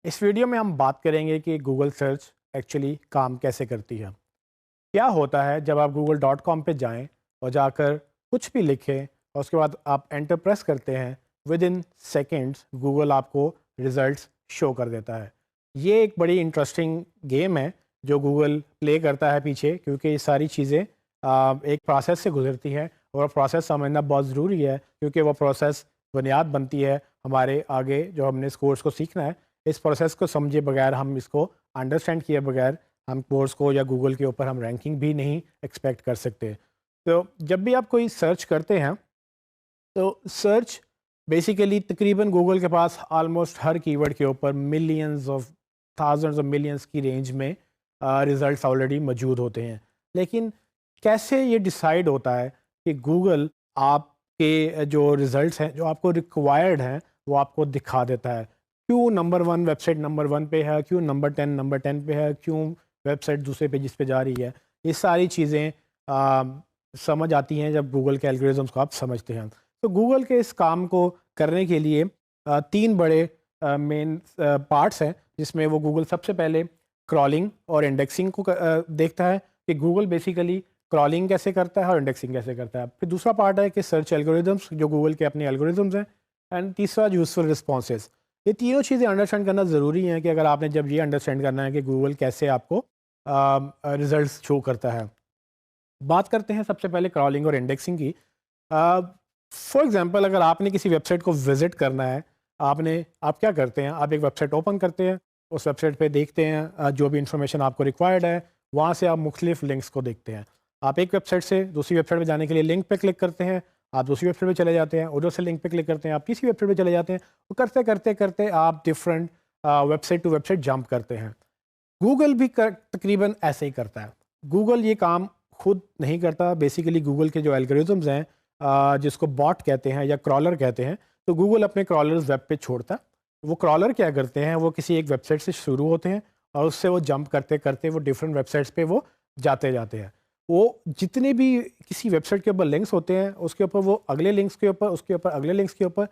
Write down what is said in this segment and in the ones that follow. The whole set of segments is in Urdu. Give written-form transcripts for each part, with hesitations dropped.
اس ویڈیو میں ہم بات کریں گے کہ گوگل سرچ ایکچولی کام کیسے کرتی ہے. کیا ہوتا ہے جب آپ google.com پہ جائیں اور جا کر کچھ بھی لکھیں اور اس کے بعد آپ انٹر پریس کرتے ہیں، ود ان سیکنڈس گوگل آپ کو ریزلٹس شو کر دیتا ہے. یہ ایک بڑی انٹرسٹنگ گیم ہے جو گوگل پلے کرتا ہے پیچھے، کیونکہ یہ ساری چیزیں ایک پروسیس سے گزرتی ہے اور پروسیس سمجھنا بہت ضروری ہے، کیونکہ وہ پروسیس بنیاد بنتی ہے ہمارے آگے جو ہم نے اس کورس کو سیکھنا ہے. اس پروسیس کو سمجھے بغیر، ہم اس کو انڈرسٹینڈ کیے بغیر ہم کورس کو یا گوگل کے اوپر ہم رینکنگ بھی نہیں ایکسپیکٹ کر سکتے. تو جب بھی آپ کوئی سرچ کرتے ہیں تو سرچ بیسیکلی تقریباً گوگل کے پاس آلموسٹ ہر کی ورڈ کے اوپر millions of thousands of millions کی رینج میں ریزلٹس آلریڈی موجود ہوتے ہیں. لیکن کیسے یہ ڈیسائیڈ ہوتا ہے کہ گوگل آپ کے جو ریزلٹس ہیں جو آپ کو ریکوائرڈ ہیں وہ آپ کو دکھا دیتا ہے؟ کیوں نمبر 1 ویب سائٹ نمبر 1 پہ ہے، کیوں نمبر 10 نمبر 10 پہ ہے، کیوں ویب سائٹ دوسرے پیجز پہ جا رہی ہے؟ یہ ساری چیزیں سمجھ آتی ہیں جب گوگل کے الگوریزمس کو آپ سمجھتے ہیں. تو گوگل کے اس کام کو کرنے کے لیے 3 بڑے مین پارٹس ہیں، جس میں وہ گوگل سب سے پہلے کرالنگ اور انڈیکسنگ کو دیکھتا ہے کہ گوگل بیسیکلی کرالنگ کیسے کرتا ہے اور انڈیکسنگ کیسے کرتا ہے. پھر دوسرا پارٹ ہے کہ سرچ الگوریزمس جو گوگل کے اپنے الگوریزمس ہیں، اینڈ تیسرا یوزفل رسپانسز. یہ تینوں چیزیں انڈرسٹینڈ کرنا ضروری ہیں کہ اگر آپ نے جب یہ انڈرسٹینڈ کرنا ہے کہ گوگل کیسے آپ کو ریزلٹس شو کرتا ہے. بات کرتے ہیں سب سے پہلے کرالنگ اور انڈیکسنگ کی. فار ایگزامپل اگر آپ نے کسی ویب سائٹ کو وزٹ کرنا ہے، آپ کیا کرتے ہیں؟ آپ ایک ویب سائٹ اوپن کرتے ہیں، اس ویب سائٹ پہ دیکھتے ہیں جو بھی انفارمیشن آپ کو ریکوائرڈ ہے، وہاں سے آپ مختلف لنکس کو دیکھتے ہیں. آپ ایک ویب سائٹ سے دوسری ویب سائٹ پہ جانے کے لیے لنک پہ کلک کرتے ہیں، آپ دوسری ویب سائٹ پہ چلے جاتے ہیں، ادھر سے لنک پہ کلک کرتے ہیں، آپ تیسری ویب سائٹ پہ چلے جاتے ہیں. وہ کرتے کرتے کرتے آپ different website to website jump کرتے ہیں. گوگل بھی تقریباً ایسے ہی کرتا ہے. گوگل یہ کام خود نہیں کرتا، بیسیکلی گوگل کے جو الگوریزمز ہیں جس کو باٹ کہتے ہیں یا کرالر کہتے ہیں، تو گوگل اپنے کرالرز ویب پہ چھوڑتا ہے. وہ کرالر کیا کرتے ہیں؟ وہ کسی ایک ویب سائٹ سے شروع ہوتے ہیں اور اس سے وہ جمپ کرتے کرتے وہ ڈفرینٹ ویب سائٹس پہ وہ جاتے ہیں. وہ جتنے بھی کسی ویب سائٹ کے اوپر لنکس ہوتے ہیں، اس کے اوپر وہ اگلے لنکس کے اوپر، اس کے اوپر اگلے لنکس کے اوپر،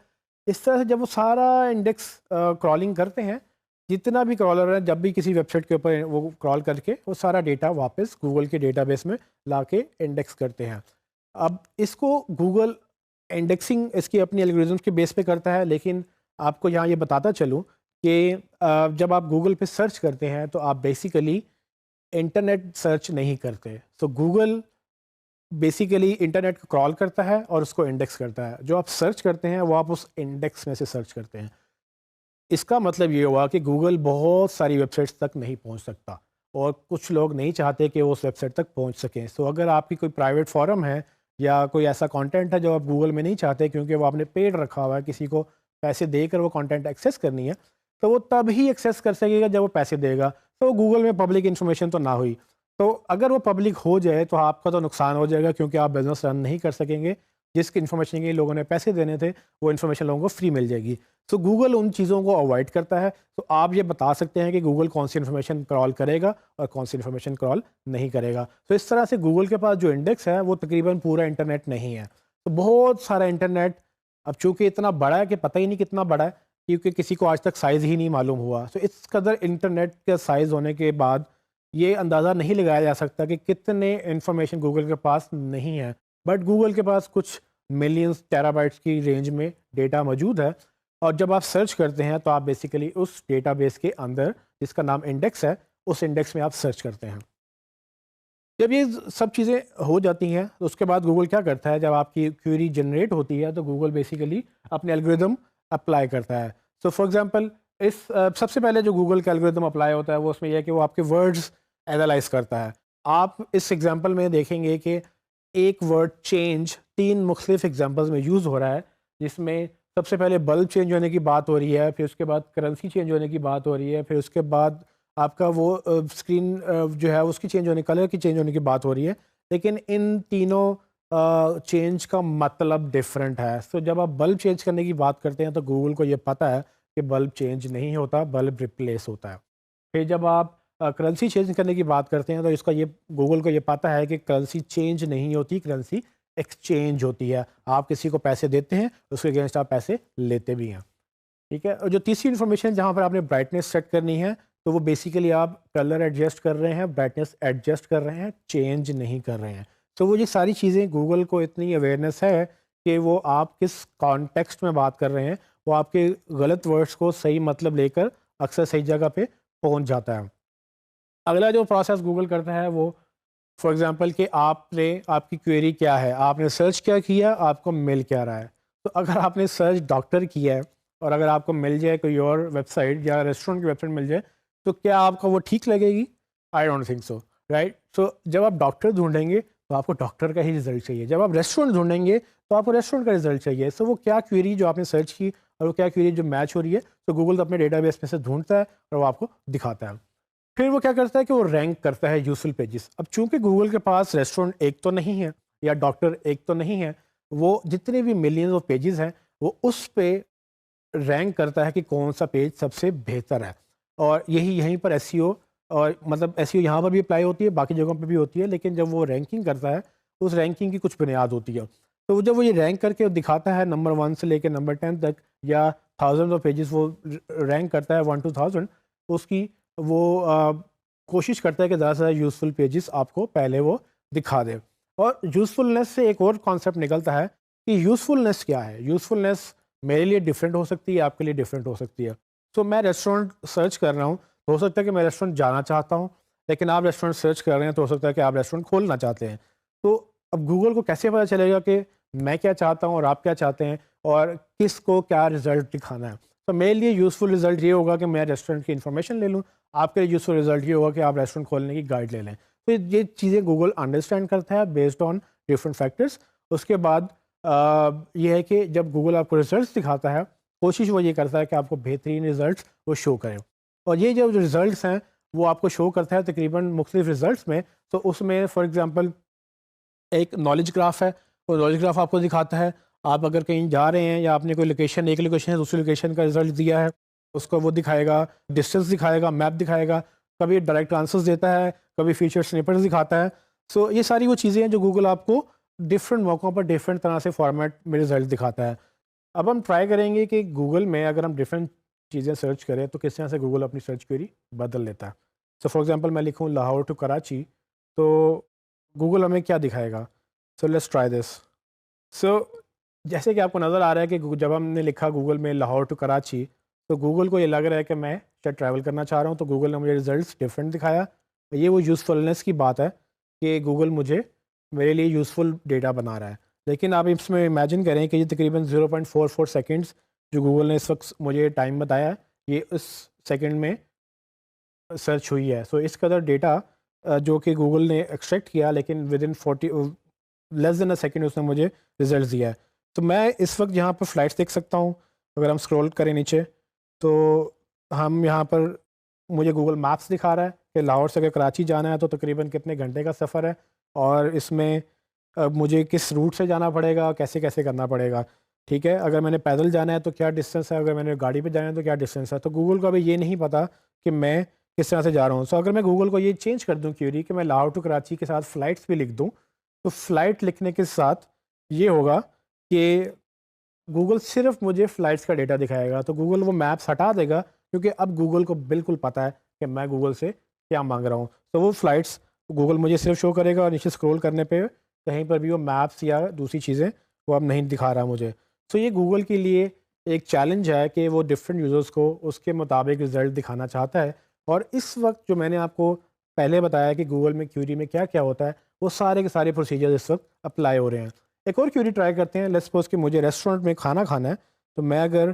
اس طرح سے جب وہ سارا انڈیکس کرالنگ کرتے ہیں، جتنا بھی کرالر ہے جب بھی کسی ویب سائٹ کے اوپر وہ کرال کر کے وہ سارا ڈیٹا واپس گوگل کے ڈیٹا بیس میں لا کے انڈیکس کرتے ہیں. اب اس کو گوگل انڈیکسنگ اس کی اپنی الگوریزمس کے بیس پہ کرتا ہے. لیکن آپ کو یہاں یہ بتاتا چلوں کہ جب آپ گوگل پہ سرچ کرتے ہیں تو آپ بیسیکلی انٹرنیٹ سرچ نہیں کرتے. سو گوگل بیسیکلی انٹرنیٹ کو کرال کرتا ہے اور اس کو انڈیکس کرتا ہے. جو آپ سرچ کرتے ہیں وہ آپ اس انڈیکس میں سے سرچ کرتے ہیں. اس کا مطلب یہ ہوا کہ گوگل بہت ساری ویب سائٹس تک نہیں پہنچ سکتا، اور کچھ لوگ نہیں چاہتے کہ وہ اس ویب سائٹ تک پہنچ سکیں. سو اگر آپ کی کوئی پرائیویٹ فورم ہے یا کوئی ایسا کانٹینٹ ہے جو آپ گوگل میں نہیں چاہتے کیونکہ وہ آپ نے پیڈ رکھا ہوا ہے، کسی کو پیسے دے کر وہ کانٹینٹ ایکسیس کرنی ہے، تو وہ تب ہی ایکسیس کر سکے گا جب وہ پیسے دے گا. تو گوگل میں پبلک انفارمیشن تو نہ ہوئی، تو اگر وہ پبلک ہو جائے تو آپ کا تو نقصان ہو جائے گا، کیونکہ آپ بزنس رن نہیں کر سکیں گے. جس کی انفارمیشن کے لوگوں نے پیسے دینے تھے وہ انفارمیشن لوگوں کو فری مل جائے گی. سو گوگل ان چیزوں کو اوائڈ کرتا ہے. تو آپ یہ بتا سکتے ہیں کہ گوگل کون سی انفارمیشن کرال کرے گا اور کون سی انفارمیشن کرال نہیں کرے گا. تو اس طرح سے گوگل کے پاس جو انڈیکس ہے وہ تقریباً پورا انٹرنیٹ نہیں ہے. تو بہت سارا انٹرنیٹ اب چونکہ اتنا بڑا ہے کہ پتہ ہی نہیں کتنا بڑا ہے، کیونکہ کسی کو آج تک سائز ہی نہیں معلوم ہوا. تو اس قدر انٹرنیٹ کا سائز ہونے کے بعد یہ اندازہ نہیں لگایا جا سکتا کہ کتنے انفارمیشن گوگل کے پاس نہیں ہے. بٹ گوگل کے پاس کچھ ملینز ٹیرا بائٹس کی رینج میں ڈیٹا موجود ہے، اور جب آپ سرچ کرتے ہیں تو آپ بیسیکلی اس ڈیٹا بیس کے اندر جس کا نام انڈیکس ہے، اس انڈیکس میں آپ سرچ کرتے ہیں. جب یہ سب چیزیں ہو جاتی ہیں تو اس کے بعد گوگل کیا کرتا ہے؟ جب آپ کی کیوری جنریٹ ہوتی ہے تو گوگل بیسیکلی اپنے الگوریدم اپلائی کرتا ہے. سو فار ایگزامپل اس سب سے پہلے جو گوگل کا الگوریدم اپلائی ہوتا ہے وہ اس میں یہ ہے کہ وہ آپ کے ورڈز اینالائز کرتا ہے. آپ اس ایگزامپل میں دیکھیں گے کہ ایک ورڈ چینج 3 مختلف ایگزامپلز میں یوز ہو رہا ہے، جس میں سب سے پہلے بلب چینج ہونے کی بات ہو رہی ہے، پھر اس کے بعد کرنسی چینج ہونے کی بات ہو رہی ہے، پھر اس کے بعد آپ کا وہ اسکرین جو ہے اس کی چینج ہونے، کلر کی چینج ہونے کی بات ہو رہی ہے. لیکن ان تینوں چینج کا مطلب ڈفرینٹ ہے. سو جب آپ بلب چینج کرنے کی بات کرتے ہیں تو گوگل کو یہ پتہ ہے کہ بلب چینج نہیں ہوتا، بلب ریپلیس ہوتا ہے. پھر جب آپ کرنسی چینج کرنے کی بات کرتے ہیں تو اس کا یہ گوگل کو یہ پتہ ہے کہ کرنسی چینج نہیں ہوتی، کرنسی ایکسچینج ہوتی ہے. آپ کسی کو پیسے دیتے ہیں، اس کے اگینسٹ آپ پیسے لیتے بھی ہیں. ٹھیک ہے. اور جو تیسری انفارمیشن جہاں پر آپ نے برائٹنیس سیٹ کرنی ہے تو وہ بیسیکلی آپ کلر ایڈجسٹ کر رہے ہیں, برائٹنیس ایڈجسٹ کر رہے ہیں, چینج نہیں کر رہے ہیں. تو وہ یہ ساری چیزیں گوگل کو اتنی اویئرنیس ہے کہ وہ آپ کس کانٹیکسٹ میں بات کر رہے ہیں, وہ آپ کے غلط ورڈس کو صحیح مطلب لے کر اکثر صحیح جگہ پہ پہنچ جاتا ہے. اگلا جو پروسیس گوگل کرتا ہے وہ فار ایگزامپل کہ آپ کی کوئری کیا ہے, آپ نے سرچ کیا کیا, آپ کو مل کیا رہا ہے. تو اگر آپ نے سرچ ڈاکٹر کیا ہے اور اگر آپ کو مل جائے کوئی اور ویب سائٹ یا ریسٹورینٹ کی ویب سائٹ مل جائے تو کیا آپ کو وہ ٹھیک لگے گی؟ I don't think so, right. So جب آپ ڈاکٹر ڈھونڈیں گے تو آپ کو ڈاکٹر کا ہی رزلٹ چاہیے, جب آپ ریسٹورینٹ ڈھونڈیں گے تو آپ کو ریسٹورینٹ کا رزلٹ چاہیے. سو وہ کیا کوئری جو آپ نے سرچ کی اور وہ کیا کوئری جو میچ ہو رہی ہے, تو گوگل اپنے ڈیٹا بیس میں سے ڈھونڈتا ہے اور وہ آپ کو دکھاتا ہے. پھر وہ کیا کرتا ہے کہ وہ رینک کرتا ہے یوزفل پیجز. اب چونکہ گوگل کے پاس ریسٹورینٹ ایک تو نہیں ہے یا ڈاکٹر ایک تو نہیں ہے, وہ جتنے بھی ملینز آف پیجز ہیں وہ اس پہ رینک کرتا ہے کہ کون سا پیج سب سے بہتر ہے. اور یہیں پر ایس سی او, اور مطلب ایس سی او یہاں پر بھی اپلائی ہوتی ہے, باقی جگہوں پہ بھی ہوتی ہے, لیکن جب وہ رینکنگ کرتا ہے اس رینکنگ کی کچھ بنیاد ہوتی ہے. تو جب وہ یہ رینک کر کے دکھاتا ہے نمبر 1 سے لے کے نمبر 10 تک یا تھاؤزنڈ آف پیجز وہ رینک کرتا ہے 1 to 1000, اس کی وہ کوشش کرتا ہے کہ زیادہ سے زیادہ یوزفل پیجز آپ کو پہلے وہ دکھا دے. اور یوزفلنس سے ایک اور کانسیپٹ نکلتا ہے کہ یوزفلنس کیا ہے. یوزفلنس میرے لیے ڈفرینٹ ہو سکتی ہے, آپ کے لیے ڈفرینٹ ہو سکتی ہے. تو میں ریسٹورینٹ سرچ کر رہا ہوں, ہو سکتا ہے کہ میں ریسٹورینٹ جانا چاہتا ہوں, لیکن آپ ریسٹورینٹ سرچ کر رہے ہیں تو ہو سکتا ہے کہ آپ ریسٹورینٹ کھولنا چاہتے ہیں. تو اب گوگل کو کیسے پتہ چلے گا کہ میں کیا چاہتا ہوں اور آپ کیا چاہتے ہیں اور کس کو کیا رزلٹ دکھانا ہے؟ تو میرے لیے یوزفل رزلٹ یہ ہوگا کہ میں ریسٹورینٹ کی انفارمیشن لے لوں, آپ کے لیے یوزفل رزلٹ یہ ہوگا کہ آپ ریسٹورینٹ کھولنے کی گائیڈ لے لیں. تو یہ چیزیں گوگل انڈرسٹینڈ کرتا ہے بیسڈ آن ڈفرینٹ فیکٹرس. اس کے بعد یہ ہے کہ جب گوگل آپ کو ریزلٹس دکھاتا ہے, کوشش وہ یہ کرتا ہے کہ آپ کو بہترین رزلٹس وہ شو کریں. اور یہ جو رزلٹس ہیں وہ آپ کو شو کرتا ہے تقریباً مختلف رزلٹس میں. تو اس میں فار ایگزامپل ایک نالج گراف ہے, وہ نالج گراف آپ کو دکھاتا ہے آپ اگر کہیں جا رہے ہیں یا آپ نے کوئی لوکیشن, ایک لوکیشن ہے دوسری لوکیشن کا رزلٹ دیا ہے, اس کو وہ دکھائے گا, ڈسٹینس دکھائے گا, میپ دکھائے گا, کبھی ڈائریکٹ آنسرز دیتا ہے, کبھی فیچر سنیپرز دکھاتا ہے. سو یہ ساری وہ چیزیں ہیں جو گوگل آپ کو ڈفرینٹ موقعوں پر ڈفرینٹ طرح سے فارمیٹ میں رزلٹ دکھاتا ہے. اب ہم ٹرائی کریں گے کہ گوگل میں اگر ہم ڈفرینٹ چیزیں سرچ کریں تو کس طرح سے گوگل اپنی سرچ کوئری بدل لیتا ہے. سو فار ایگزامپل میں لکھوں لاہور ٹو کراچی, تو گوگل ہمیں کیا دکھائے گا؟ So let's try this. سو جیسے کہ آپ کو نظر آ رہا ہے کہ جب ہم نے لکھا گوگل میں لاہور ٹو کراچی تو گوگل کو یہ لگ رہا ہے کہ میں شاید ٹریول کرنا چاہ رہا ہوں, تو گوگل نے مجھے رزلٹس ڈفرینٹ دکھایا. یہ وہ یوزفلنس کی بات ہے کہ گوگل مجھے میرے لیے یوزفل ڈیٹا بنا رہا ہے. لیکن آپ اس میں امیجن کریں کہ یہ تقریباً 0.44 سیکنڈس جو گوگل نے اس وقت مجھے ٹائم بتایا ہے, یہ اس سیکنڈ میں سرچ ہوئی ہے. سو اس قدر ڈیٹا جو کہ گوگل نے ایکسٹریکٹ کیا, لیکن with in 40 less then a second اس نے مجھے رزلٹ دیا ہے. تو میں اس وقت یہاں پر فلائٹس دیکھ سکتا ہوں. اگر ہم اسکرول کریں نیچے تو ہم یہاں پر مجھے گوگل میپس دکھا رہا ہے کہ لاہور سے اگر کراچی جانا ہے تو تقریباً کتنے گھنٹے کا سفر ہے, اور اس میں مجھے کس روٹ سے جانا پڑے گا, کیسے کیسے کرنا پڑے گا. ٹھیک ہے, اگر میں نے پیدل جانا ہے تو کیا ڈسٹینس ہے, اگر میں نے گاڑی پہ جانا ہے تو کیا ڈسٹینس ہے. تو گوگل کو ابھی یہ نہیں پتا کہ میں کس طرح سے جا رہا ہوں. سو اگر میں گوگل کو یہ چینج کر دوں کیوری کہ میں لاہور ٹو کراچی کے ساتھ فلائٹس بھی لکھ دوں, تو فلائٹ لکھنے کے ساتھ یہ ہوگا کہ گوگل صرف مجھے فلائٹس کا ڈیٹا دکھائے گا. تو گوگل وہ میپس ہٹا دے گا کیونکہ اب گوگل کو بالکل پتہ ہے کہ میں گوگل سے کیا مانگ رہا ہوں. تو وہ فلائٹس گوگل مجھے صرف شو کرے گا, اور نیچے اسکرول کرنے پہ کہیں پر بھی وہ میپس یا دوسری چیزیں وہ اب نہیں دکھا رہا مجھے. سو یہ گوگل کے لیے ایک چیلنج ہے کہ وہ ڈفرینٹ یوزرس کو اس کے مطابق رزلٹ دکھانا چاہتا ہے. اور اس وقت جو میں نے آپ کو پہلے بتایا کہ گوگل میں کیوری میں کیا کیا ہوتا ہے, وہ سارے کے سارے پروسیجر اس وقت اپلائی ہو رہے ہیں. ایک اور کیوری ٹرائی کرتے ہیں. لیٹس سپوز کہ مجھے ریسٹورینٹ میں کھانا کھانا ہے, تو میں اگر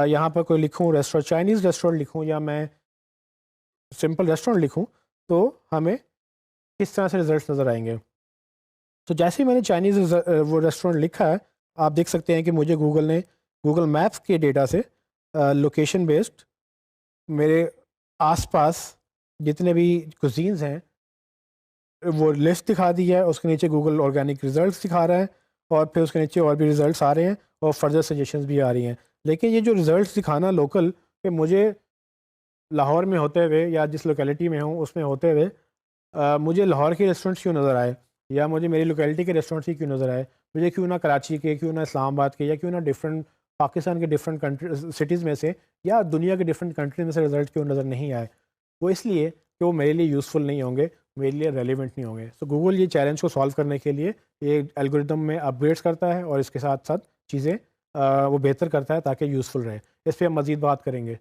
یہاں پر کوئی لکھوں ریسٹورینٹ, چائنیز ریسٹورینٹ لکھوں یا میں سمپل ریسٹورینٹ لکھوں, تو ہمیں کس طرح سے رزلٹس نظر آئیں گے. تو جیسے ہی میں نے چائنیز وہ ریسٹورینٹ لکھا ہے, آپ دیکھ سکتے ہیں کہ مجھے گوگل نے گوگل میپس کے ڈیٹا سے لوکیشن بیسڈ میرے آس پاس جتنے بھی کوزینز ہیں وہ لسٹ دکھا دی ہے. اس کے نیچے گوگل آرگینک رزلٹس دکھا رہا ہے, اور پھر اس کے نیچے اور بھی رزلٹس آ رہے ہیں, اور فردر سجیشنز بھی آ رہی ہیں. لیکن یہ جو رزلٹس دکھانا لوکل, کہ مجھے لاہور میں ہوتے ہوئے یا جس لوکیلٹی میں ہوں اس میں ہوتے ہوئے مجھے لاہور کے ریسٹورینٹس کیوں نظر آئے, یا مجھے میری لوکیلٹی کے ریسٹورینٹس ہی کیوں نظر آئے, مجھے کیوں نہ کراچی کے, کیوں نہ اسلام آباد کے, یا کیوں نہ ڈفرینٹ پاکستان کے ڈفرینٹ کنٹری سٹیز میں سے یا دنیا کے ڈفرینٹ کنٹریز میں سے رزلٹ کیوں نظر نہیں آئے؟ وہ اس لیے کہ وہ میرے لیے یوزفل نہیں ہوں گے، میرے لیے ریلیونٹ نہیں ہوں گے. سو گوگل یہ چیلنج کو سالو کرنے کے لیے یہ الگوریدم میں اپ گریڈس کرتا ہے اور اس کے ساتھ ساتھ چیزیں وہ بہتر کرتا ہے تاکہ یوزفل رہے. اس پہ ہم مزید بات کریں گے.